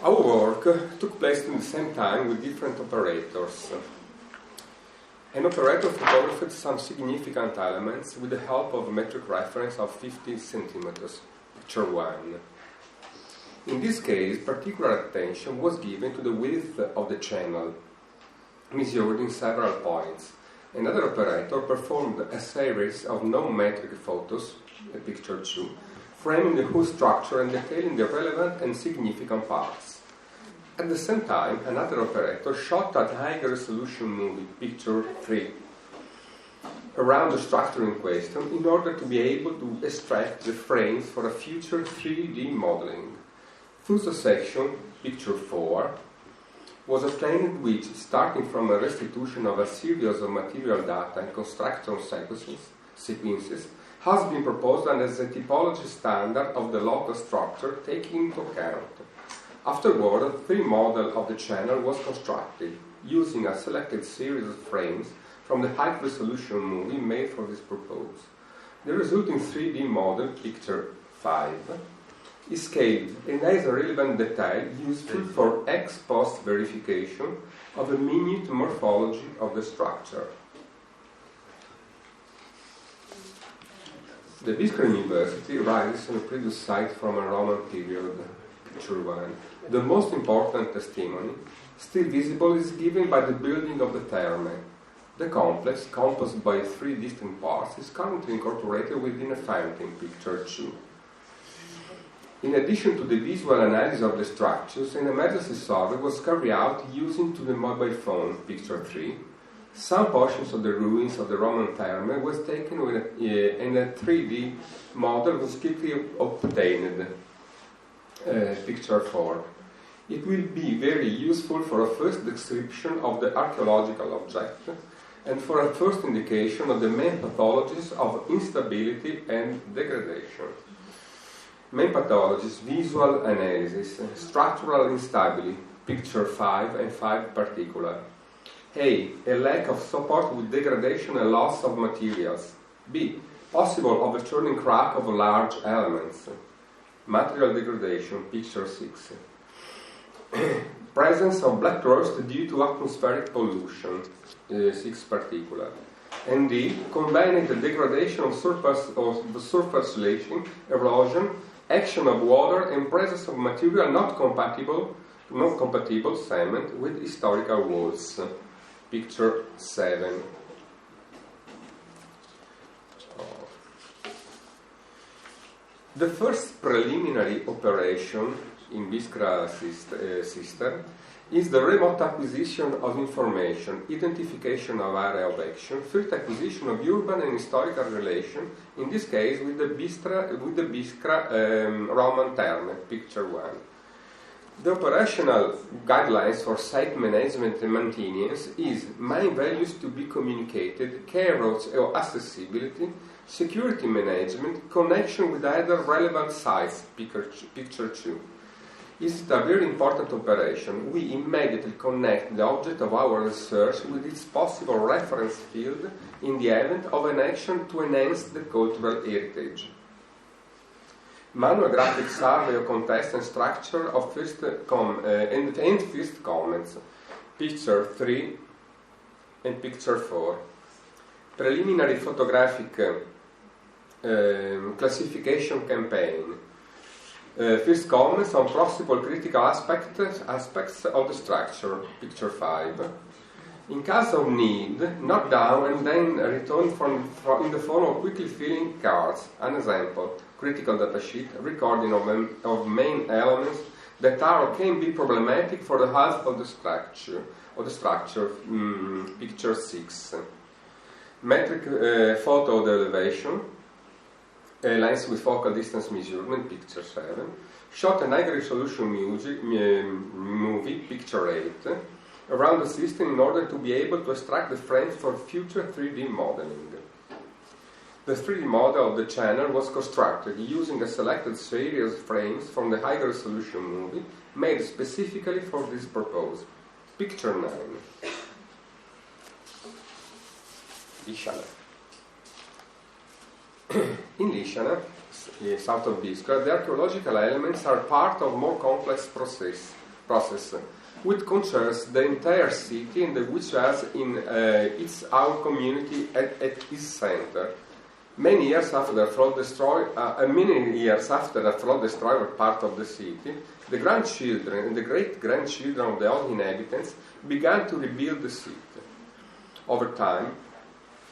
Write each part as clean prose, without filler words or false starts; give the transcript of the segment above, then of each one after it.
Our work took place at the same time with different operators. An operator photographed some significant elements with the help of a metric reference of 50 centimeters, picture 1. In this case, particular attention was given to the width of the channel, measured in several points. Another operator performed a series of non-metric photos, picture 2, framing the whole structure and detailing the relevant and significant parts. At the same time, another operator shot a high-resolution movie, picture 3, around the structure in question in order to be able to extract the frames for a future 3D modeling. Thus the section, picture 4, was obtained which, starting from a restitution of a series of material data and construction sequences, has been proposed as a typology standard of the local structure taking into account. Afterward, a 3D model of the channel was constructed, using a selected series of frames from the high-resolution movie made for this purpose. The resulting 3D model, picture 5, is scaled and has a relevant detail useful for ex-post verification of a minute morphology of the structure. The Biskra University rises on a previous site from a Roman period, picture 1. The most important testimony, still visible, is given by the building of the thermae. The complex, composed by 3 distinct parts, is currently incorporated within a fountain, picture 2. In addition to the visual analysis of the structures, an emergency survey was carried out using the mobile phone, picture 3. Some portions of the ruins of the Roman thermae was taken and a 3D model was quickly obtained, picture 4. It will be very useful for a first description of the archaeological object and for a first indication of the main pathologies of instability and degradation. Main pathologies: visual analysis, structural instability, picture 5 and 5 particular. A lack of support with degradation and loss of materials. B, possible overturning crack of large elements. Material degradation, picture 6. Presence of black rust due to atmospheric pollution, 6 particular. And D, combined the degradation of the surface leaching, erosion, action of water, and presence of material not compatible cement with historical walls. Picture 7. The first preliminary operation in Biskra cistern is the remote acquisition of information, identification of area of action, first acquisition of urban and historical relation, in this case with the Biskra Roman thermae, picture 1. The operational guidelines for site management and maintenance is main values to be communicated, care routes or accessibility, security management, connection with other relevant sites, picture 2. Is a very important operation. We immediately connect the object of our research with its possible reference field in the event of an action to enhance the cultural heritage. Manual graphic survey of context and structure of first comments, picture 3 and picture 4. Preliminary photographic classification campaign. First comments on possible critical aspects of the structure, picture 5. In case of need, knock down and then return in the form of quickly filling cards. An example, critical datasheet, recording of main elements that are or can be problematic for the health of the structure, picture 6. Metric photo of the elevation, lens with focal distance measurement, picture 7. Shot an high-resolution movie, picture 8, around the system in order to be able to extract the frames for future 3D modeling. The 3D model of the channel was constructed using a selected series of frames from the high-resolution movie made specifically for this purpose. Picture 9. Lichana. In Lichana, south of Biskra, the archaeological elements are part of more complex process process, which concerns the entire city and which has in its own community at its center. Many years after the flood destroyed part of the city, the grandchildren and the great-grandchildren of the old inhabitants began to rebuild the city. Over time,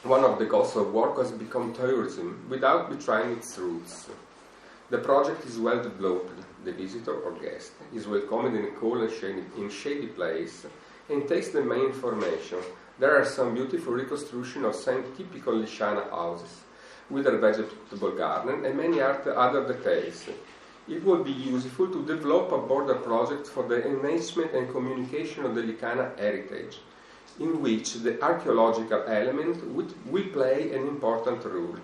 one of the goals of work has become tourism without betraying its roots. The project is well developed. The visitor or guest is welcomed in a cool and shady place and takes the main information. There are some beautiful reconstructions of some typical Lichana houses with their vegetable garden and many other details. It will be useful to develop a border project for the enhancement and communication of the Lichana heritage, in which the archaeological element will play an important role.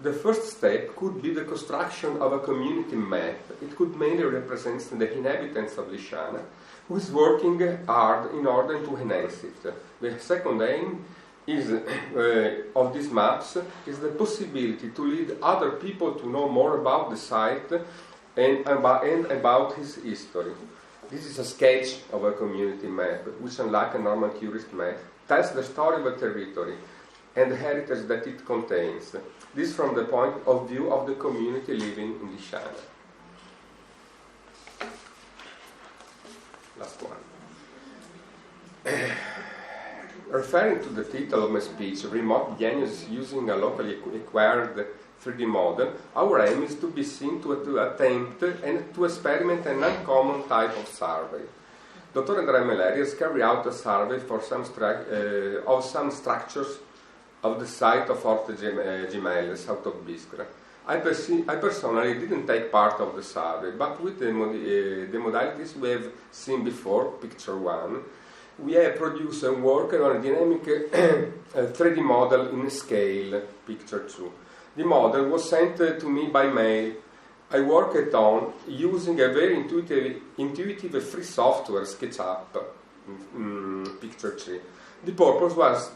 The first step could be the construction of a community map. It could mainly represent the inhabitants of Lichana, who is working hard in order to enhance it. The second aim of these maps is the possibility to lead other people to know more about the site and about its history. This is a sketch of a community map, which, unlike a normal tourist map, tells the story of a territory and the heritage that it contains. This from the point of view of the community living in Lichana. Last one. Referring to the title of my speech, Remote Diagnosis Using a Locally Acquired 3D Model, our aim is to be seen to attempt and to experiment an uncommon type of survey. Dr. Gemellae has carried out a survey for some structures of the site of Fort Gemellae, south of Biskra. I personally didn't take part of the survey, but with the modalities we have seen before, picture 1, we have produced and worked on a dynamic 3D model in scale, picture 2. The model was sent to me by mail. I worked on using a very intuitive free software, SketchUp, picture 3. The purpose was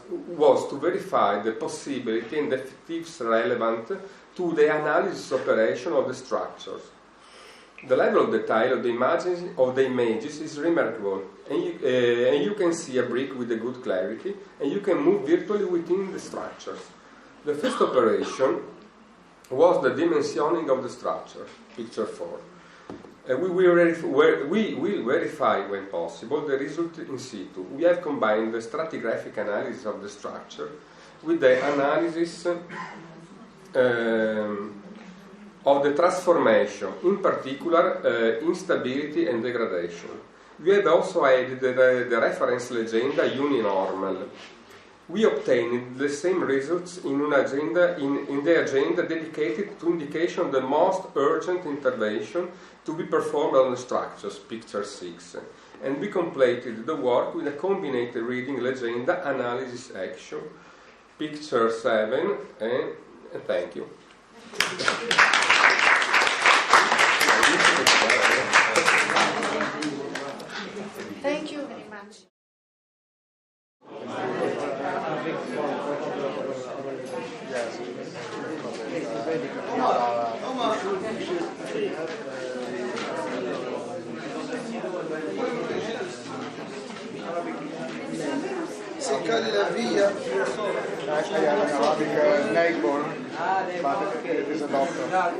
to verify the possibility and the effectiveness relevant to the analysis operation of the structures. The level of detail of the images is remarkable, and you can see a brick with a good clarity, and you can move virtually within the structures. The first operation was the dimensioning of the structure, picture 4. We will verify, when possible, the result in situ. We have combined the stratigraphic analysis of the structure with the analysis of the transformation, in particular instability and degradation. We have also added the reference legenda uninormal. We obtained the same results in the agenda dedicated to indication of the most urgent intervention to be performed on the structures, picture 6. And we completed the work with a combined reading legenda analysis action, picture 7, and thank you. Thank you very much. Si cade via. Arabic neighbor, but it is a doctor. No.